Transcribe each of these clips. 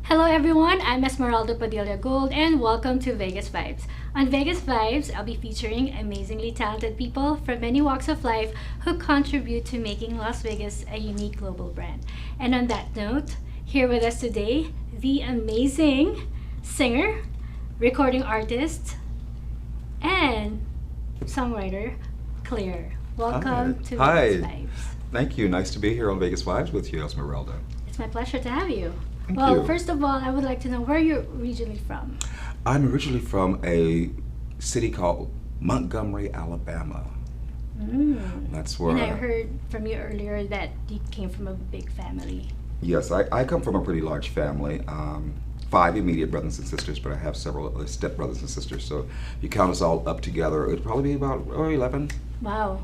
Hello everyone, I'm Esmeralda Padilla-Gould and welcome to Vegas Vibes. On Vegas Vibes, I'll be featuring amazingly talented people from many walks of life who contribute to making Las Vegas a unique global brand. And on that note, here with us today, the amazing singer, recording artist, and songwriter, Cleer. Welcome to Hi. Vegas Vibes. Thank you. Nice to be here on Vegas Vibes with you, Esmeralda. It's my pleasure to have you. Thank Well, you. first of all, I would like to know where you're originally from. I'm originally from a city called Montgomery, Alabama. That's where And I heard from you earlier that you came from a big family. Yes, I come from a pretty large family. 5 immediate brothers and sisters, but I have several other step brothers and sisters. So if you count us all up together, it'd probably be about 11. Wow.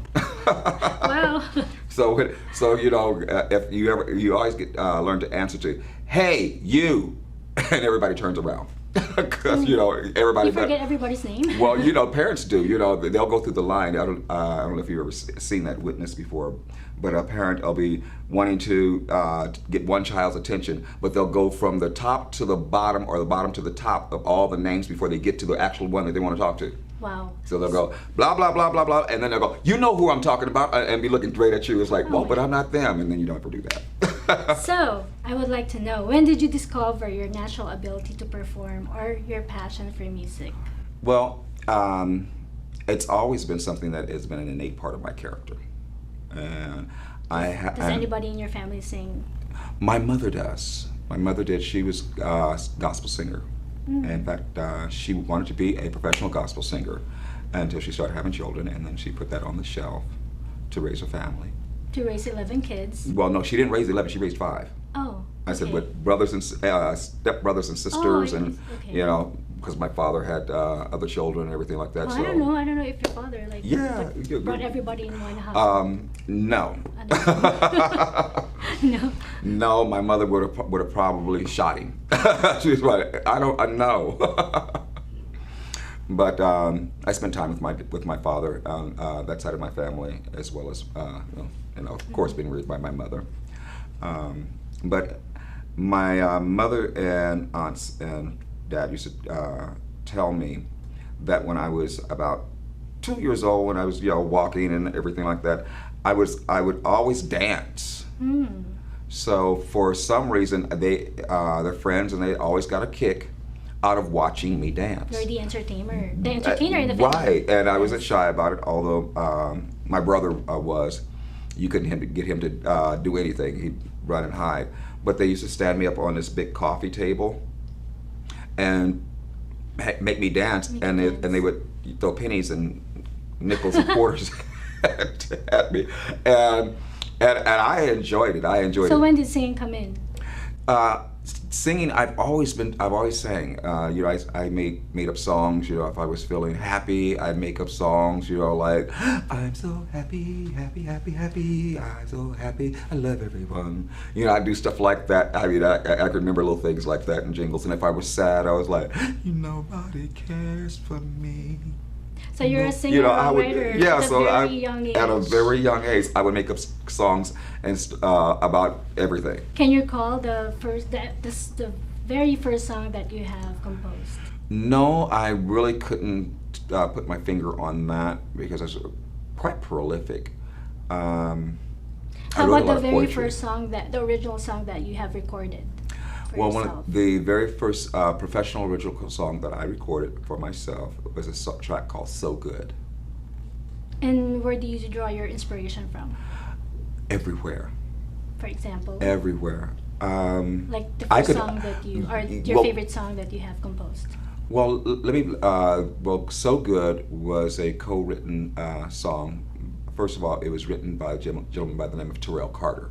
Wow. So you know, if you always get learn to answer to, "Hey, you," and everybody turns around because you know everybody. You forget everybody's name? Well, you know, parents do. You know, they'll go through the line. I don't know if you've ever seen that, witness before, but a parent will be wanting to get one child's attention, but they'll go from the top to the bottom or the bottom to the top of all the names before they get to the actual one that they want to talk to. Wow. So they'll go blah blah blah blah blah, and then they'll go, "You know who I'm talking about," and be looking straight at you. It's like, well, but I'm not them, and then you don't ever do that. So, I would like to know, when did you discover your natural ability to perform or your passion for music? Well, it's always been something that has been an innate part of my character, and Does anybody in your family sing? My mother does. My mother did. She was a gospel singer. In fact, she wanted to be a professional gospel singer until she started having children, and then she put that on the shelf to raise a family. To raise 11 kids? Well, no, she didn't raise 11. She raised 5. Oh. I said, okay. with brothers and step brothers and sisters, and okay. you know, because my father had other children and everything like that. Well, so I don't know if your father brought everybody in one house. No. No. No, my mother would have probably shot him. She was like, I know. But I spent time with my father on that side of my family, as well as of course being raised by my mother. But my mother and aunts and dad used to tell me that when I was about 2 years old, when I was walking and everything like that, I would always dance. So for some reason, they're friends, and they always got a kick out of watching me dance. You're the entertainer in the family. Right, and I wasn't shy about it, although my brother was. You couldn't get him to do anything. He'd run and hide. But they used to stand me up on this big coffee table and make me dance, and they would throw pennies and nickels and quarters at me, and I enjoyed it. So when did singing come in? Singing, I've always sang. I made up songs. If I was feeling happy, I'd make up songs. Like I'm so happy, happy, happy, happy. I'm so happy. I love everyone. I do stuff like that. I mean, I can remember little things like that in jingles. And if I was sad, I was like, nobody cares for me. So you're a singer, writer at a very young age. At a very young age, I would make up songs and about everything. Can you recall the very first song that you have composed? No, I really couldn't put my finger on that because I was quite prolific. How about the very first song, the original song that you have recorded? Well, the very first professional original song that I recorded for myself was a track called "So Good." And where do you draw your inspiration from? Everywhere. For example? Everywhere. Like the first song that you, or your favorite song that you have composed? Well, "So Good" was a co-written song. First of all, it was written by a gentleman by the name of Terrell Carter.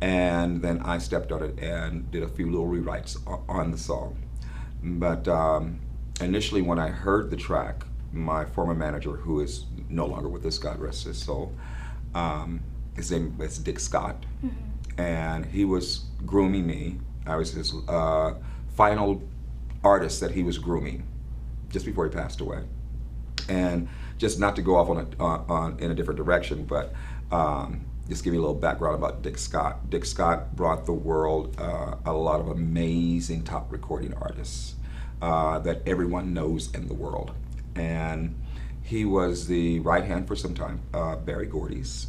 And then I stepped on it and did a few little rewrites on the song. But initially, when I heard the track, my former manager, who is no longer with us, God rest his soul, his name is Dick Scott, and he was grooming me. I was his final artist that he was grooming just before he passed away. And just not to go off in a different direction, but just give you a little background about Dick Scott. Dick Scott brought the world a lot of amazing top recording artists that everyone knows in the world. And he was the right hand for some time, Berry Gordy's,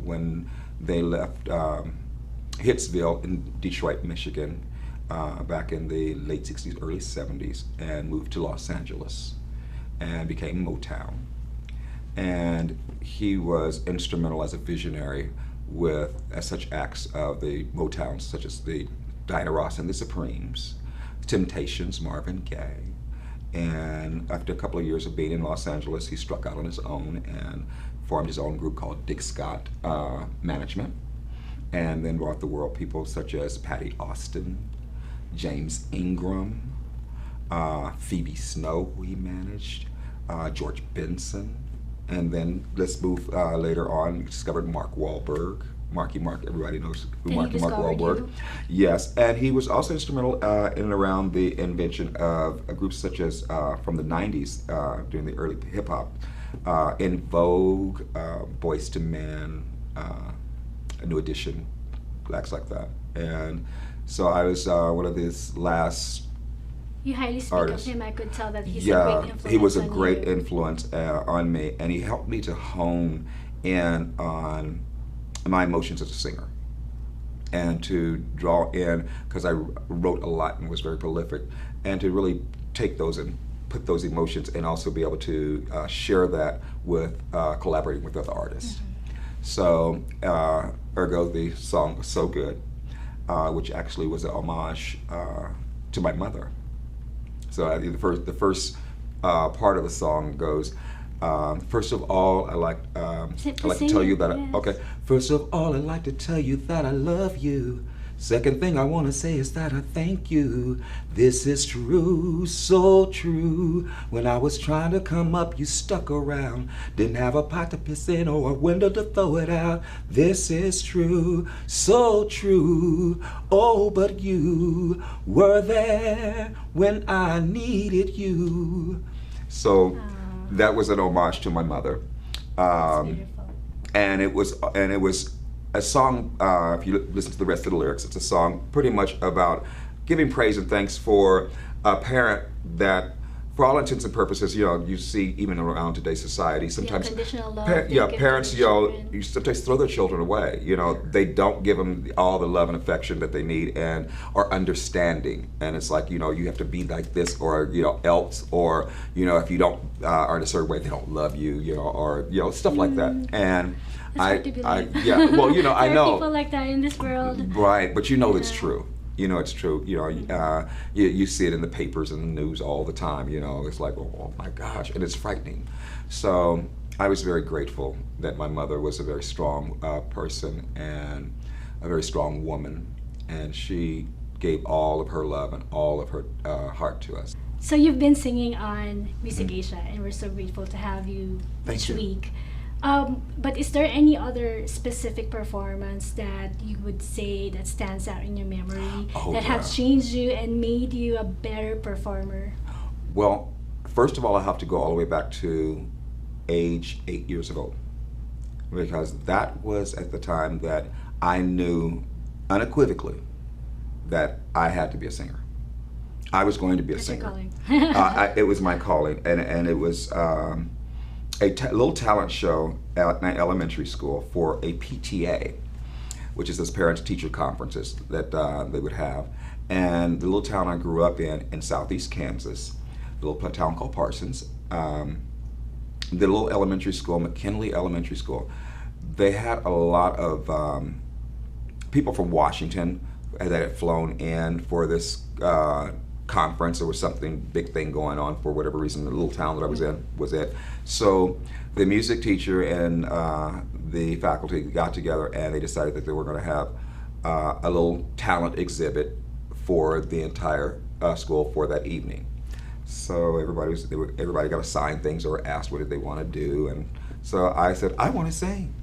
when they left Hitsville in Detroit, Michigan, back in the late 60s, early 70s, and moved to Los Angeles and became Motown. And he was instrumental as a visionary with such acts of the Motown, such as the Diana Ross and the Supremes, Temptations, Marvin Gaye. And after a couple of years of being in Los Angeles, he struck out on his own and formed his own group called Dick Scott Management, and then brought the world people such as Patty Austin, James Ingram, Phoebe Snow, who he managed, George Benson. And then let's move later on, we discovered Mark Wahlberg. Marky Mark, everybody knows who Marky Mark Wahlberg. Yes, and he was also instrumental in and around the invention of groups such as from the 90s, during the early hip hop, In Vogue, Boyz II Men, New Edition, blacks like that. And so I was one of his last You highly speak artists. of him. I could tell that he's Yeah, a great influence he was a on great you. influence on me, and he helped me to hone in on my emotions as a singer and to draw in, because I wrote a lot and was very prolific, and to really take those and put those emotions and also be able to share that with collaborating with other artists. So ergo the song was so good, which actually was an homage to my mother. So the first part of the song goes, first of all, I like to tell you that okay. First of all, I'd like to tell you that I love you. Second thing I want to say is that I thank you. This is true, so true. When I was trying to come up, you stuck around. Didn't have a pot to piss in or a window to throw it out. This is true, so true. Oh, but you were there when I needed you. So that was an homage to my mother. That's beautiful. And it was a song, if you listen to the rest of the lyrics, it's a song pretty much about giving praise and thanks for a parent that, for all intents and purposes, you see even around today's society, sometimes unconditional love parents, you sometimes throw their children away. They don't give them all the love and affection that they need and are understanding. And it's like, you have to be like this or, else, or, if you don't are in a certain way, they don't love you, or, stuff like that. And It's hard to believe. well, there I know. are people like that in this world. Right, but it's true. It's true. You see it in the papers and the news all the time. It's like, oh my gosh, and it's frightening. So I was very grateful that my mother was a very strong person and a very strong woman, and she gave all of her love and all of her heart to us. So you've been singing on Music Asia, and we're so grateful to have you each week. But is there any other specific performance that you would say that stands out in your memory that has changed you and made you a better performer? Well, first of all, I have to go all the way back to age 8 years old, because that was at the time that I knew unequivocally that I had to be a singer. I was going to be a singer. It was my calling, and it was a little talent show at my elementary school for a PTA, which is those parents-teacher conferences that they would have. And the little town I grew up in southeast Kansas, the little town called Parsons, the little elementary school, McKinley Elementary School, they had a lot of people from Washington that had flown in for this conference. There was something, big thing going on for whatever reason. The little town that I was in was it. So the music teacher and the faculty got together and they decided that they were going to have a little talent exhibit for the entire school for that evening. So everybody got assigned things or asked what did they want to do, and so I said, I want to sing.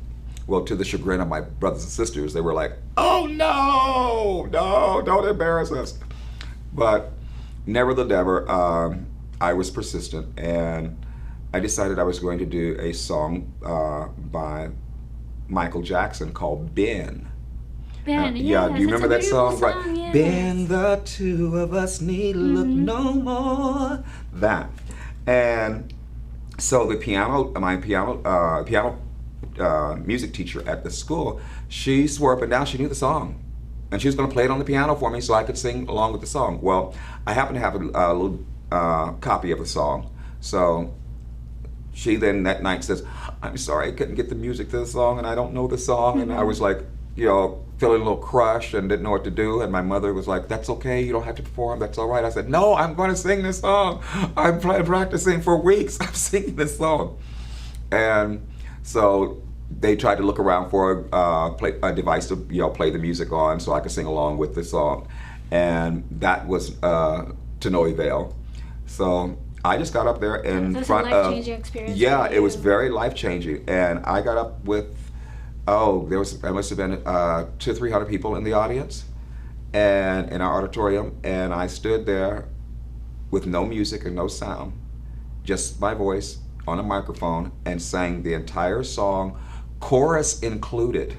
Well, to the chagrin of my brothers and sisters, they were like, oh no, don't embarrass us. But never the never, I was persistent, and I decided I was going to do a song by Michael Jackson called Ben. Ben, Yeah, yes, do you it's remember a that beautiful song? Right. song, yes. Ben, the two of us need look no more. That. And so the piano music teacher at the school, she swore up and down she knew the song. And she was going to play it on the piano for me so I could sing along with the song. Well, I happen to have a little copy of the song. So she then that night says, I'm sorry, I couldn't get the music to the song and I don't know the song. And I was like, feeling a little crushed and didn't know what to do. And my mother was like, that's okay, you don't have to perform, that's all right. I said, no, I'm going to sing this song. I've been practicing for weeks. I'm singing this song. And so they tried to look around for a device to play the music on so I could sing along with the song. And that was to no avail. So I just got up there in front of... That's a life-changing experience. Yeah, it was very life-changing. And I got up with, there must have been 200 or 300 people in the audience and in our auditorium. And I stood there with no music and no sound, just my voice on a microphone, and sang the entire song, chorus included.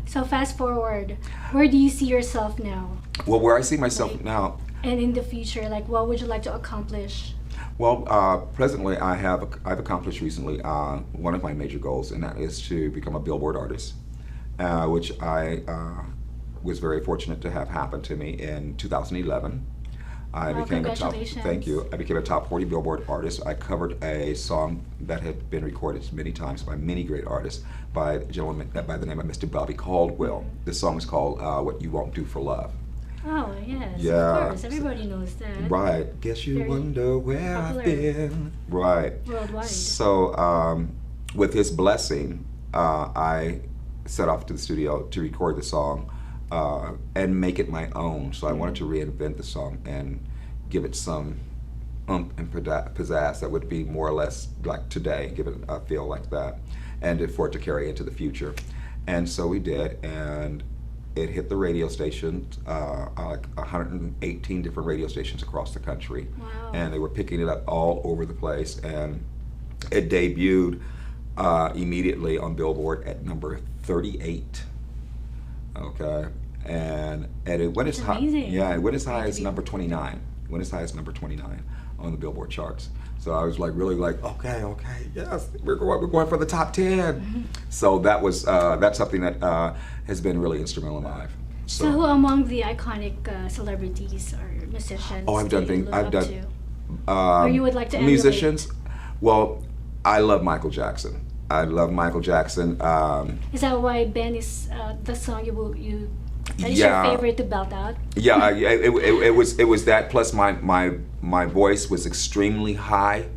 So fast forward, where do you see yourself now? Well, where I see myself now... And in the future, what would you like to accomplish? Well, presently I've accomplished recently one of my major goals, and that is to become a Billboard artist, which I was very fortunate to have happen to me in 2011. I became a top. Thank you. I became a top 40 Billboard artist. I covered a song that had been recorded many times by many great artists by a gentleman by the name of Mr. Bobby Caldwell. This song is called "What You Won't Do for Love." Oh yes, yeah, of course. Everybody knows that. Right. Guess you wonder where popular. I've been. Right. Worldwide. So, with his blessing, I set off to the studio to record the song and make it my own. So I wanted to reinvent the song and give it some and pizzazz that would be more or less like today, give it a feel like that, and for it to carry into the future. And so we did, and it hit the radio stations, like 118 different radio stations across the country. Wow. And they were picking it up all over the place, and it debuted immediately on Billboard at number 38. Okay, and it went as high. Yeah, it went as high as number 29. It went as high as number 29 on the Billboard charts. So I was really okay, yes, we're going for the top 10. Mm-hmm. So that was that's something that has been really instrumental in my life. So who among the iconic celebrities or musicians? Oh, I've done things. I've done. Or you would like to emulate? Musicians. Well, I love Michael Jackson. I love Michael Jackson. Is that why Ben is the song that is your favorite to belt out? Yeah, it was that, plus my voice was extremely high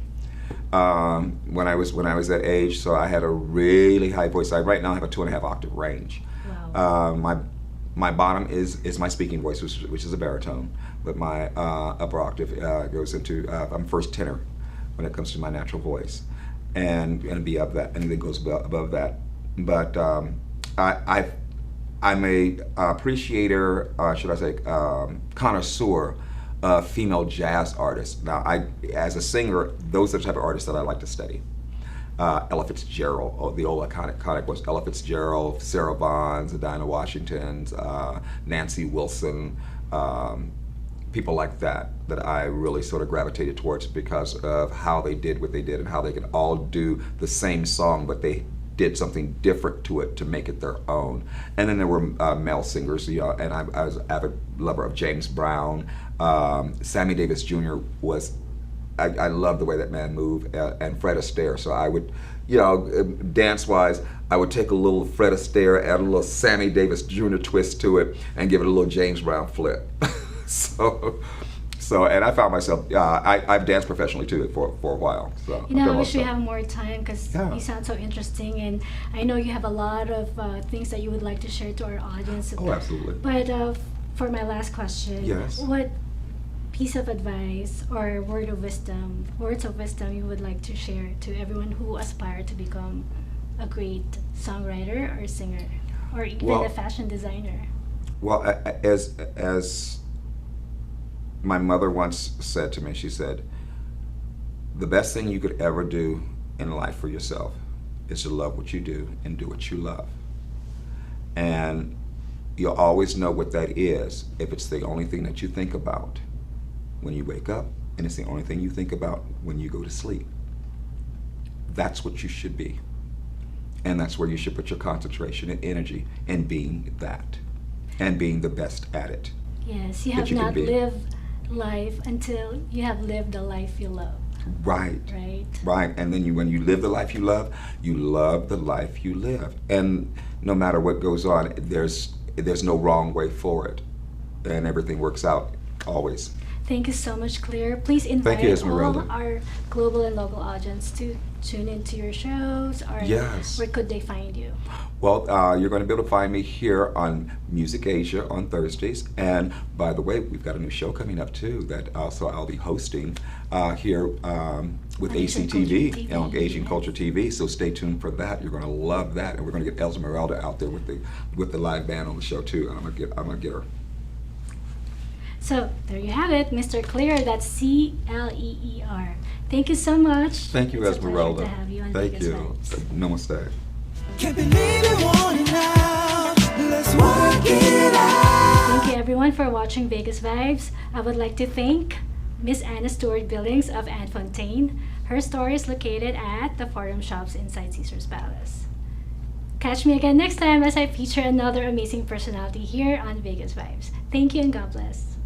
when I was that age, so I had a really high voice. I right now have a 2.5 octave range. Wow. My bottom is my speaking voice, which is a baritone, but my upper octave goes into I'm first tenor when it comes to my natural voice, and be above that, and then goes above that. But I'm a appreciator, should I say, connoisseur of female jazz artists. Now, as a singer, those are the type of artists that I like to study. Ella Fitzgerald, the old iconic was Ella Fitzgerald, Sarah Vaughan's, Dinah Washington's, Nancy Wilson, people like that I really sort of gravitated towards because of how they did what they did and how they could all do the same song, but they did something different to it to make it their own. And then there were male singers, and I was an avid lover of James Brown. Sammy Davis Jr. was, I love the way that man moved, and Fred Astaire. So I would, dance-wise, I would take a little Fred Astaire, add a little Sammy Davis Jr. twist to it, and give it a little James Brown flip. So, and I found myself, I've danced professionally too for a while. So I wish we have more time because you sound so interesting, and I know you have a lot of things that you would like to share to our audience. Oh, absolutely. But for my last question, yes. What piece of advice or words of wisdom you would like to share to everyone who aspire to become a great songwriter or singer, or even a fashion designer? Well, as my mother once said to me, she said, the best thing you could ever do in life for yourself is to love what you do and do what you love. And you'll always know what that is if it's the only thing that you think about when you wake up, and it's the only thing you think about when you go to sleep. That's what you should be. And that's where you should put your concentration and energy in being that, and being the best at it. Yes, you that have you can not be. lived life until you have lived the life you love. Right. Right. Right. And then when you live the life you love the life you live. And no matter what goes on, there's no wrong way for it. And everything works out always. Thank you so much, Cleer. Please invite you, Esmeralda. all our global and local audience to tune into your shows, or Yes. where could they find you? Well, you're going to be able to find me here on Music Asia on Thursdays. And by the way, we've got a new show coming up too that also I'll be hosting here with On Asian ACTV, Culture TV, on Asian yes. Culture TV. So stay tuned for that. You're going to love that, and we're going to get Esmeralda out there with the live band on the show too. I'm gonna get her. So there you have it, Mr. Cleer. That's Cleer. Thank you so much. Thank you, It's Esmeralda. A pleasure to have you on Thank Vegas you. Vibes. Namaste. Can't believe it, want it now. Let's work it out. Thank you everyone for watching Vegas Vibes. I would like to thank Miss Anna Stewart Billings of Anne Fontaine. Her store is located at the Forum Shops inside Caesar's Palace. Catch me again next time as I feature another amazing personality here on Vegas Vibes. Thank you and God bless.